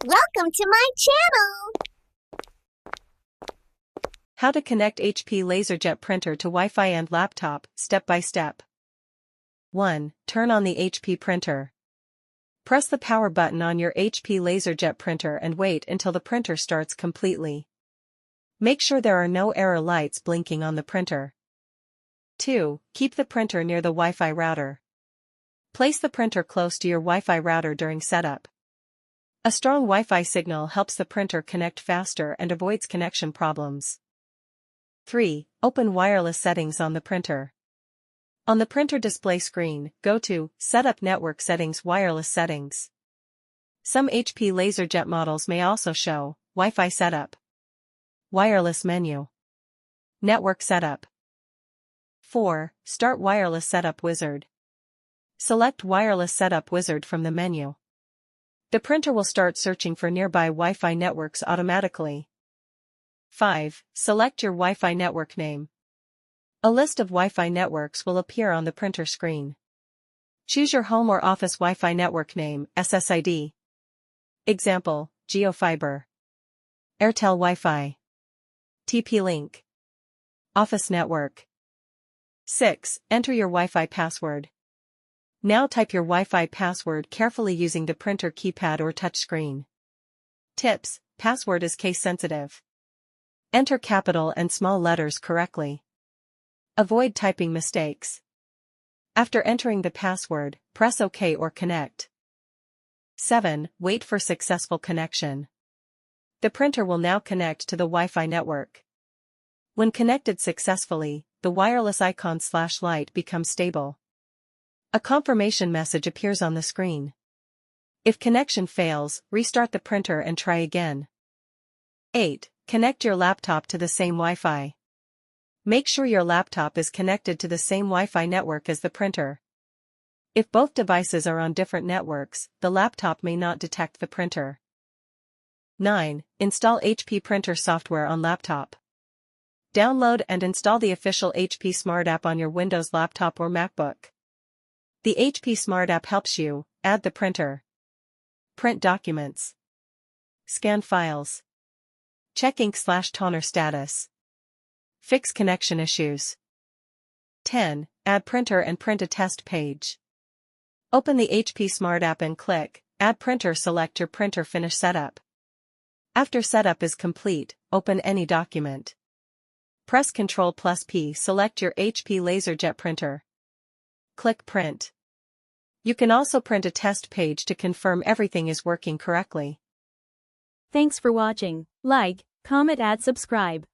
Welcome to my channel! How to connect HP LaserJet printer to Wi-Fi and laptop, step by step. 1. Turn on the HP printer. Press the power button on your HP LaserJet printer and wait until the printer starts completely. Make sure there are no error lights blinking on the printer. 2. Keep the printer near the Wi-Fi router. Place the printer close to your Wi-Fi router during setup. A strong Wi-Fi signal helps the printer connect faster and avoids connection problems. 3. Open wireless settings on the printer. On the printer display screen, go to Setup Network Settings Wireless Settings. Some HP LaserJet models may also show Wi-Fi Setup, Wireless Menu, Network Setup. 4. Start Wireless Setup Wizard. Select Wireless Setup Wizard from the menu. The printer will start searching for nearby Wi-Fi networks automatically. 5. Select your Wi-Fi network name. A list of Wi-Fi networks will appear on the printer screen. Choose your home or office Wi-Fi network name, SSID. Example, GeoFiber, Airtel Wi-Fi, TP-Link, Office Network. 6. Enter your Wi-Fi password. Now type your Wi-Fi password carefully using the printer keypad or touchscreen. Tips: password is case sensitive. Enter capital and small letters correctly. Avoid typing mistakes. After entering the password, press OK or connect. 7. Wait for successful connection. The printer will now connect to the Wi-Fi network. When connected successfully, the wireless icon / light becomes stable. A confirmation message appears on the screen. If connection fails, restart the printer and try again. 8. Connect your laptop to the same Wi-Fi. Make sure your laptop is connected to the same Wi-Fi network as the printer. If both devices are on different networks, the laptop may not detect the printer. 9. Install HP printer software on laptop. Download and install the official HP Smart app on your Windows laptop or MacBook. The HP Smart app helps you add the printer, print documents, scan files, check ink/toner status, fix connection issues. 10. Add printer and print a test page. Open the HP Smart app and click Add Printer. Select your printer finish setup. After setup is complete, open any document. Press Ctrl+P. Select your HP LaserJet printer. Click Print. You can also print a test page to confirm everything is working correctly. Thanks for watching. Like, comment, and subscribe.